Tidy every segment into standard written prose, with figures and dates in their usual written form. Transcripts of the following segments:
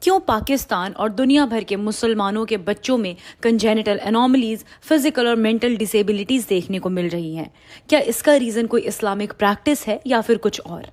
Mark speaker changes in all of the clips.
Speaker 1: क्यों पाकिस्तान और दुनिया भर के मुसलमानों के बच्चों में कंजेनिटल एनोमलीज, फिजिकल और मेंटल डिसेबिलिटीज देखने को मिल रही हैं? क्या इसका रीजन कोई इस्लामिक प्रैक्टिस है या फिर कुछ और?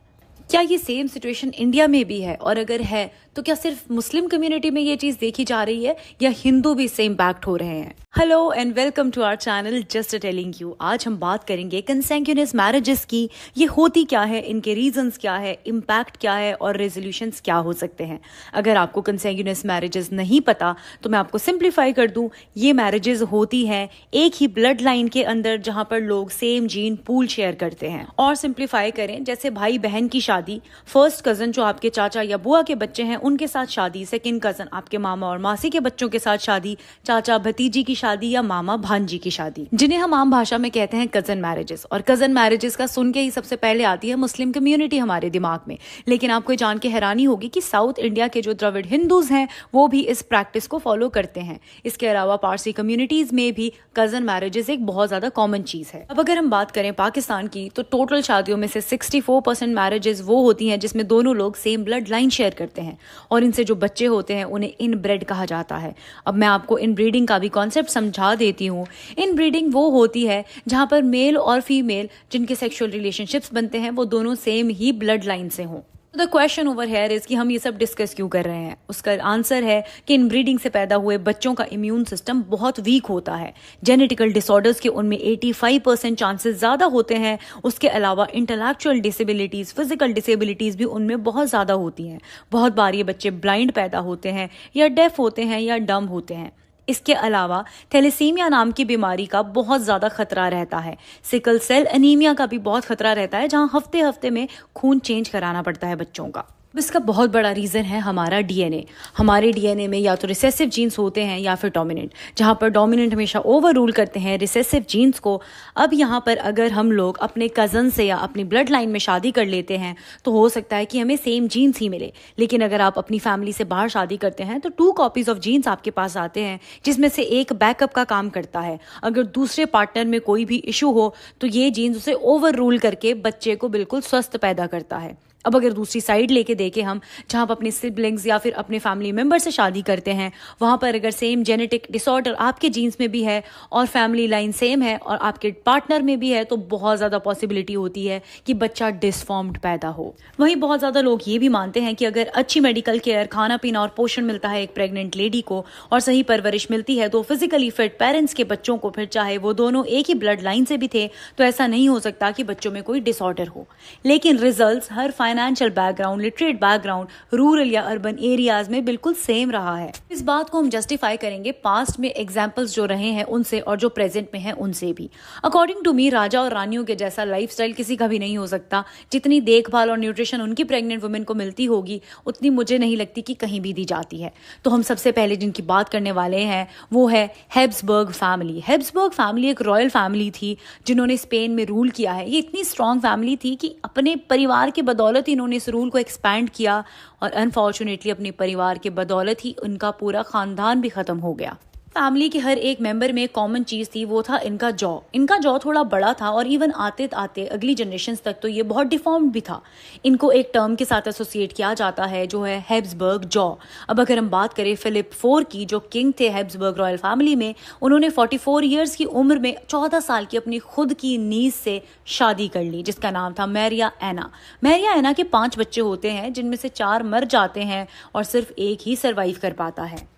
Speaker 1: क्या ये सेम सिचुएशन इंडिया में भी है, और अगर है तो क्या सिर्फ मुस्लिम कम्युनिटी में ये चीज देखी जा रही है या हिंदू भी इससे इम्पैक्ट हो रहे हैं? Hello and welcome to our channel just telling you. आज हम बात करेंगे कंसेंगुइनस मैरिजेस की। ये होती क्या है, इनके रीजंस क्या है, इम्पैक्ट क्या है और रेजोल्यूशंस क्या हो सकते हैं। अगर आपको कंसेंगुइनस मैरिजेस नहीं पता तो मैं आपको सिंप्लीफाई कर दूं। ये मैरिजेस होती हैं एक ही ब्लड लाइन के अंदर जहां पर लोग सेम जीन पूल शेयर करते हैं। और सिंप्लीफाई करें, जैसे भाई बहन की शादी, फर्स्ट कजन जो आपके चाचा या बुआ के बच्चे हैं उनके साथ शादी, सेकंड कजन आपके मामा और मासी के बच्चों के साथ शादी, चाचा भतीजी की शादी या मामा भांजी की शादी, जिन्हें हम आम भाषा में कहते हैं कजन मैरिजेस। और कजन मैरिजेस का सुन के ही सबसे पहले आती है मुस्लिम कम्युनिटी हमारे दिमाग में। लेकिन आपको जान के हैरानी होगी कि साउथ इंडिया के जो द्रविड़ हिंदूज हैं वो भी इस प्रैक्टिस को फॉलो करते हैं। इसके अलावा पारसी कम्युनिटीज में भी कजन मैरिजेस एक बहुत ज्यादा कॉमन चीज है। अब अगर हम बात करें पाकिस्तान की, तो टोटल शादियों में से 64% मैरिजेस वो होती हैं जिसमें दोनों लोग सेम ब्लड लाइन शेयर करते हैं, और इनसे जो बच्चे होते हैं उन्हें इनब्रेड कहा जाता है। अब मैं आपको इनब्रीडिंग का भी कॉन्सेप्ट समझा देती हूँ। इनब्रीडिंग वो होती है जहां पर मेल और फीमेल जिनके सेक्सुअल रिलेशनशिप्स बनते हैं वो दोनों सेम ही ब्लड लाइन से हों। The question over here is कि हम ये सब डिस्कस क्यों कर रहे हैं। उसका आंसर है कि इनब्रीडिंग से पैदा हुए बच्चों का इम्यून सिस्टम बहुत वीक होता है। जेनेटिकल डिसऑर्डर्स के उनमें 85% चांसेस ज्यादा होते हैं। उसके अलावा इंटेलेक्चुअल डिसेबिलिटीज, फिजिकल डिसेबिलिटीज भी उनमें बहुत ज्यादा होती हैं। बहुत बार ये बच्चे ब्लाइंड पैदा होते हैं या डेफ होते हैं या डम होते हैं। इसके अलावा थैलेसीमिया नाम की बीमारी का बहुत ज्यादा खतरा रहता है। सिकल सेल एनीमिया का भी बहुत खतरा रहता है, जहां हफ्ते हफ्ते में खून चेंज कराना पड़ता है बच्चों का। इसका बहुत बड़ा रीजन है हमारा डीएनए। हमारे डीएनए में या तो रिसेसिव जीन्स होते हैं या फिर डोमिनेंट, जहां पर डोमिनेंट हमेशा ओवर रूल करते हैं रिसेसिव जीन्स को। अब यहाँ पर अगर हम लोग अपने कजन से या अपनी ब्लड लाइन में शादी कर लेते हैं तो हो सकता है कि हमें सेम जीन्स ही मिले। लेकिन अगर आप अपनी फैमिली से बाहर शादी करते हैं तो 2 कॉपीज ऑफ जीन्स आपके पास आते हैं, जिसमें से एक बैकअप का काम करता है। अगर दूसरे पार्टनर में कोई भी इशू हो तो ये जीन्स उसे ओवर रूल करके बच्चे को बिल्कुल स्वस्थ पैदा करता है। अब अगर दूसरी साइड लेके देखें हम, जहां पर अपने सिबलिंग्स या फिर अपने फैमिली मेंबर से शादी करते हैं, वहां पर अगर सेम जेनेटिक डिसऑर्डर आपके जीन्स में भी है और फैमिली लाइन सेम है और आपके पार्टनर में भी है, तो बहुत ज्यादा पॉसिबिलिटी होती है कि बच्चा डिसफॉर्म्ड पैदा हो। वहीं बहुत ज्यादा लोग ये भी मानते हैं कि अगर अच्छी मेडिकल केयर, खाना पीना और पोषण मिलता है एक प्रेग्नेंट लेडी को और सही परवरिश मिलती है, तो फिजिकली फिट पेरेंट्स के बच्चों को, फिर चाहे वो दोनों एक ही ब्लड लाइन से भी थे, तो ऐसा नहीं हो सकता कि बच्चों में कोई डिसऑर्डर हो। लेकिन रिजल्ट्स हर financial background, literate background, rural या अर्बन एरियाज में बिल्कुल सेम रहा है। इस बात को हम जस्टिफाई करेंगे पास्ट में एग्जांपल्स जो रहे हैं उनसे और जो प्रेजेंट में हैं उनसे भी। अकॉर्डिंग टू मी, राजा और रानियों के जैसा लाइफस्टाइल किसी का भी नहीं हो सकता। जितनी देखभाल और न्यूट्रिशन उनकी प्रेग्नेंट वुमेन को मिलती होगी, उतनी मुझे नहीं लगती कि कहीं भी दी जाती है। तो हम सबसे पहले जिनकी बात करने वाले हैं वो है हैब्सबर्ग फैमिली। हैब्सबर्ग फैमिली एक रॉयल फैमिली थी जिन्होंने स्पेन में रूल किया है। ये इतनी स्ट्रॉन्ग फैमिली थी कि अपने परिवार की बदौलत इन्होंने इस रूल को एक्सपैंड किया, और अनफॉर्चुनेटली अपने परिवार के बदौलत ही उनका पूरा खानदान भी खत्म हो गया। फैमिली के हर एक मेंबर में एक कॉमन चीज थी, वो था इनका जॉ। इनका जॉ थोड़ा बड़ा था और इवन आते आते अगली जनरेशन तक तो ये बहुत डिफॉर्म्ड भी था। इनको एक टर्म के साथ एसोसिएट किया जाता है जो है हैब्सबर्ग जॉ। अब अगर हम बात करें फिलिप IV की, जो किंग थे हैब्सबर्ग रॉयल फैमिली में, उन्होंने 44 ईयर्स की उम्र में 14 साल की अपनी खुद की नीज से शादी कर ली, जिसका नाम था मैरिया एना। मैरिया एना के 5 बच्चे होते हैं, जिनमें से 4 मर जाते हैं और सिर्फ एक ही सर्वाइव कर पाता है,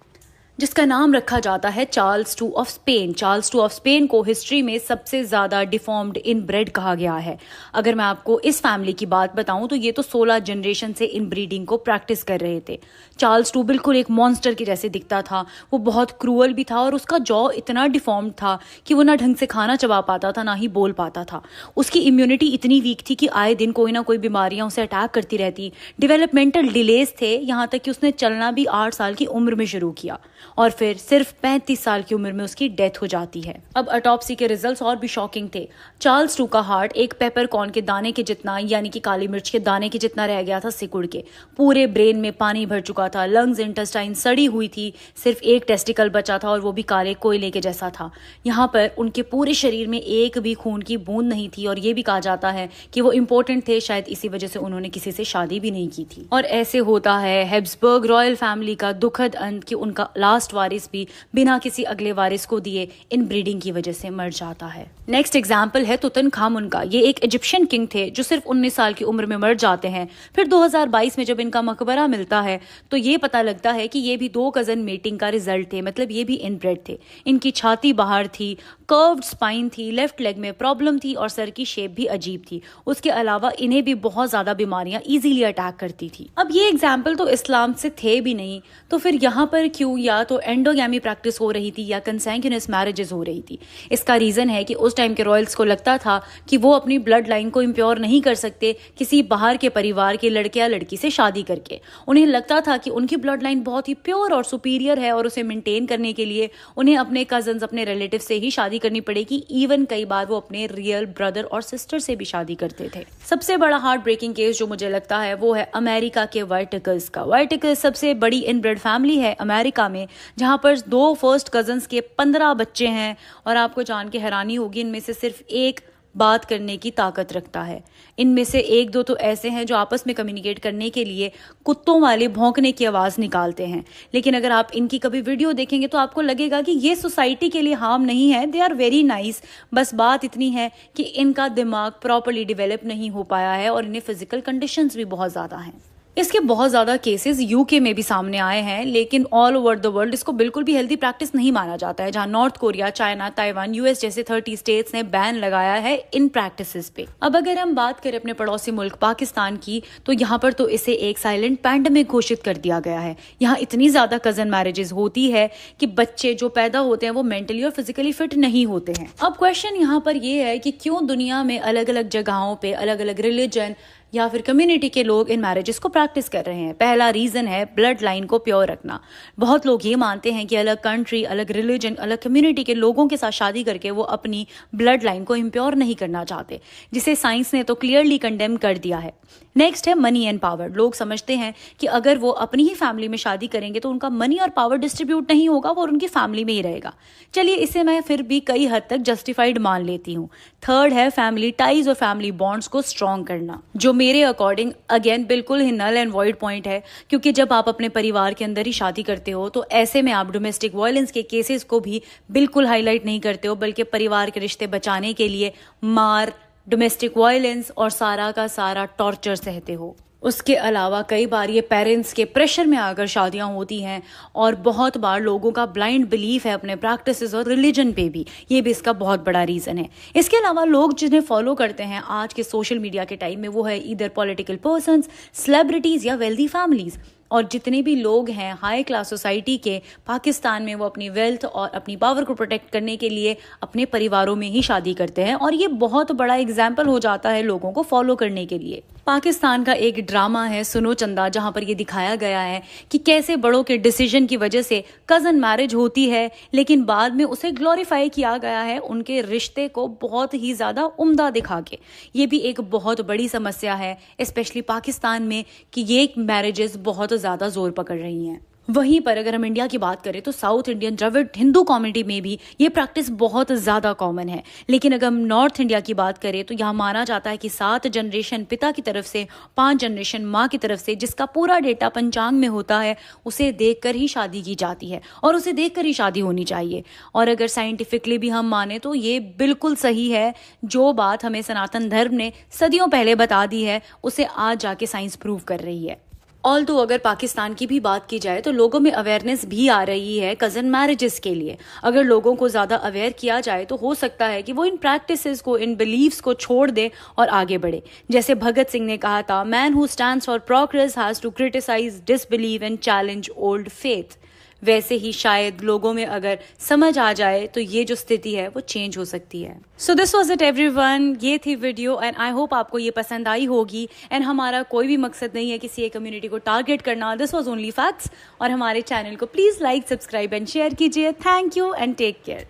Speaker 1: जिसका नाम रखा जाता है Charles II of Spain. Charles II of Spain को हिस्ट्री में सबसे ज्यादा डिफॉर्म्ड इनब्रेड कहा गया है। अगर मैं आपको इस फैमिली की बात बताऊं तो ये तो 16 जनरेशन से इनब्रीडिंग को प्रैक्टिस कर रहे थे। चार्ल्स II बिल्कुल एक मॉन्स्टर के जैसे दिखता था। वो बहुत क्रूअल भी था और उसका जॉ इतना डिफॉर्म्ड था कि वो ना ढंग से खाना चबा पाता था, ना ही बोल पाता था। उसकी इम्यूनिटी इतनी वीक थी कि आए दिन कोई ना कोई बीमारियां उसे अटैक करती रहती। डेवलपमेंटल डिलेज थे, यहाँ तक कि उसने चलना भी 8 साल की उम्र में शुरू किया। और फिर सिर्फ 35 साल की उम्र में उसकी डेथ हो जाती है। अब ऑटोप्सी के रिजल्ट्स और भी शॉकिंग थे। चार्ल्स टू का हार्ट एक पेपरकॉर्न के दाने के जितना, यानी कि काली मिर्च के दाने के जितना रह गया था सिकुड़ के। पूरे ब्रेन में पानी भर चुका था, लंग्स इंटेस्टाइन सड़ी हुई थी, सिर्फ एक टेस्टिकल बचा था और वो भी काले कोयले के जैसा था। यहाँ पर उनके पूरे शरीर में एक भी खून की बूंद नहीं थी और ये भी कहा जाता है कि वो इंपॉर्टेंट थे, शायद इसी वजह से उन्होंने किसी से शादी भी नहीं की थी। और ऐसे होता है हैब्सबर्ग रॉयल फैमिली का दुखद अंत कि उनका लास्ट वारिस भी बिना किसी अगले वारिस को दिए इन ब्रीडिंग की वजह से मर जाता है। नेक्स्ट एग्जाम्पल है तुतनखामुन का। ये एक इजिप्शियन किंग थे जो सिर्फ 19 साल की उम्र में मर जाते हैं। फिर 2022 में जब इनका मकबरा मिलता है तो ये पता लगता है कि ये भी 2 कजन मेटिंग का रिजल्ट थे, मतलब ये भी इनब्रेड थे। इनकी छाती बाहर थी, कर्व्ड स्पाइन थी, लेफ्ट लेग में प्रॉब्लम थी और सर की शेप भी अजीब थी। उसके अलावा इन्हें भी बहुत ज्यादा बीमारियां इजीली अटैक करती थी। अब ये एग्जाम्पल तो इस्लाम से थे भी नहीं, तो फिर यहाँ पर क्यों या तो एंडोगैमी प्रैक्टिस हो रही थी या कंसैंग्यूनियस मैरिजेस हो रही थी। इसका रीजन है कि उस टाइम के रॉयल्स को लगता था कि वो अपनी ब्लड लाइन को इम्प्योर नहीं कर सकते किसी बाहर के परिवार के लड़के या लड़की से शादी करके। उन्हें लगता था कि उनकी ब्लड लाइन बहुत ही प्योर और सुपीरियर है और उसे मेंटेन करने के लिए उन्हें अपने कजन्स, अपने रिलेटिव से ही शादी करनी पड़ेगी। इवन कई बार वो अपने रियल ब्रदर और सिस्टर से भी शादी करते थे। सबसे बड़ा हार्ट ब्रेकिंग केस जो मुझे लगता है वो है अमेरिका के व्हाइटेकर्स का। व्हाइटेकर्स सबसे बड़ी इनब्रेड फैमिली है अमेरिका में, जहां पर 2 फर्स्ट कजन्स के 15 बच्चे हैं। और आपको जान के हैरानी होगी, इनमें से सिर्फ एक बात करने की ताकत रखता है। इनमें से 1-2 तो ऐसे हैं जो आपस में कम्युनिकेट करने के लिए कुत्तों वाले भौंकने की आवाज़ निकालते हैं। लेकिन अगर आप इनकी कभी वीडियो देखेंगे तो आपको लगेगा कि ये सोसाइटी के लिए हार्म नहीं है, दे आर वेरी नाइस। बस बात इतनी है कि इनका दिमाग प्रॉपरली डेवलप नहीं हो पाया है और इन्हें फिजिकल कंडीशंस भी बहुत ज़्यादा हैं। इसके बहुत ज़्यादा केसेस यूके में भी सामने आए हैं, लेकिन ऑल ओवर द वर्ल्ड इसको बिल्कुल भी हेल्दी प्रैक्टिस नहीं माना जाता है। जहां north Korea, China, Taiwan, US जैसे 30 स्टेट्स ने बैन लगाया है इन प्रैक्टिसेस पे। अब अगर हम बात करें अपने पड़ोसी मुल्क पाकिस्तान की, तो यहाँ पर तो इसे एक साइलेंट पैंडेमिक घोषित कर दिया गया है। यहाँ इतनी ज़्यादा कजन मैरिजेस होती है कि बच्चे जो पैदा होते हैं वो मेंटली और फिजिकली फिट नहीं होते हैं। अब क्वेश्चन यहाँ पर ये है कि क्यों दुनिया में अलग अलग जगहों पे अलग अलग रिलीजन या फिर कम्युनिटी के लोग इन मैरिजेस को प्रैक्टिस कर रहे हैं। पहला रीजन है ब्लड लाइन को प्योर रखना। बहुत लोग ये मानते हैं कि अलग कंट्री, अलग रिलीजन, अलग कम्युनिटी के लोगों के साथ शादी करके वो अपनी ब्लड लाइन को इम्प्योर नहीं करना चाहते, जिसे साइंस ने तो क्लियरली कंडेम कर दिया है। नेक्स्ट है मनी एंड पावर। लोग समझते हैं कि अगर वो अपनी ही फैमिली में शादी करेंगे तो उनका मनी और पावर डिस्ट्रीब्यूट नहीं होगा, वो उनकी फैमिली में ही रहेगा। चलिए, इसे मैं फिर भी कई हद तक जस्टिफाइड मान लेती हूँ। थर्ड है फैमिली टाइज और फैमिली बॉन्ड्स को स्ट्रॉन्ग करना, जो मेरे अकॉर्डिंग अगेन बिल्कुल ही नल एंड वॉइड पॉइंट है। क्योंकि जब आप अपने परिवार के अंदर ही शादी करते हो तो ऐसे में आप डोमेस्टिक वायलेंस के केसेस को भी बिल्कुल हाईलाइट नहीं करते हो, बल्कि परिवार के रिश्ते बचाने के लिए मार, डोमेस्टिक वायलेंस और सारा का सारा टॉर्चर सहते हो। उसके अलावा कई बार ये पेरेंट्स के प्रेशर में आकर शादियां होती हैं और बहुत बार लोगों का ब्लाइंड बिलीफ है अपने प्रैक्टिसेस और रिलीजन पे भी, ये भी इसका बहुत बड़ा रीज़न है। इसके अलावा लोग जिन्हें फॉलो करते हैं आज के सोशल मीडिया के टाइम में वो है ईदर पॉलिटिकल पर्सन्स, सेलिब्रिटीज़ या वेल्दी फैमिलीज़। और जितने भी लोग हैं हाई क्लास सोसाइटी के पाकिस्तान में, वो अपनी वेल्थ और अपनी पावर को प्रोटेक्ट करने के लिए अपने परिवारों में ही शादी करते हैं और ये बहुत बड़ा एग्जाम्पल हो जाता है लोगों को फॉलो करने के लिए। पाकिस्तान का एक ड्रामा है सुनो चंदा, जहां पर ये दिखाया गया है कि कैसे बड़ों के डिसीजन की वजह से कजन मैरिज होती है, लेकिन बाद में उसे ग्लोरीफाई किया गया है उनके रिश्ते को बहुत ही ज्यादा उम्दा दिखा के। ये भी एक बहुत बड़ी समस्या है स्पेशली पाकिस्तान में कि ये मैरिजेस बहुत ज्यादा जोर पकड़ रही हैं। वहीं पर अगर हम इंडिया की बात करें तो south Indian Dravida Hindu community में भी ये प्रैक्टिस बहुत ज़्यादा कॉमन है। लेकिन अगर हम नॉर्थ इंडिया की बात करें तो यहाँ माना जाता है कि 7 जनरेशन पिता की तरफ से, 5 जनरेशन माँ की तरफ से, जिसका पूरा डेटा पंचांग में होता है, उसे देखकर ही शादी की जाती है और उसे देखकर ही शादी होनी चाहिए। और अगर साइंटिफिकली भी हम माने तो ये बिल्कुल सही है। जो बात हमें सनातन धर्म ने सदियों पहले बता दी है उसे आज जाके साइंस प्रूव कर रही है। ऑल्दो अगर पाकिस्तान की भी बात की जाए तो लोगों में अवेयरनेस भी आ रही है कजन मैरिजेस के लिए। अगर लोगों को ज़्यादा अवेयर किया जाए तो हो सकता है कि वो इन प्रैक्टिसेस को, इन बिलीव्स को छोड़ दे और आगे बढ़े। जैसे भगत सिंह ने कहा था, man who stands for progress has to criticise, disbelieve and challenge old faith. वैसे ही शायद लोगों में अगर समझ आ जाए तो ये जो स्थिति है वो चेंज हो सकती है। So this was it everyone, ये थी वीडियो एंड आई होप आपको ये पसंद आई होगी। एंड हमारा कोई भी मकसद नहीं है किसी एक कम्युनिटी को टारगेट करना, दिस वॉज ओनली फैक्ट्स। और हमारे चैनल को please like, subscribe and share कीजिए। Thank you and take care.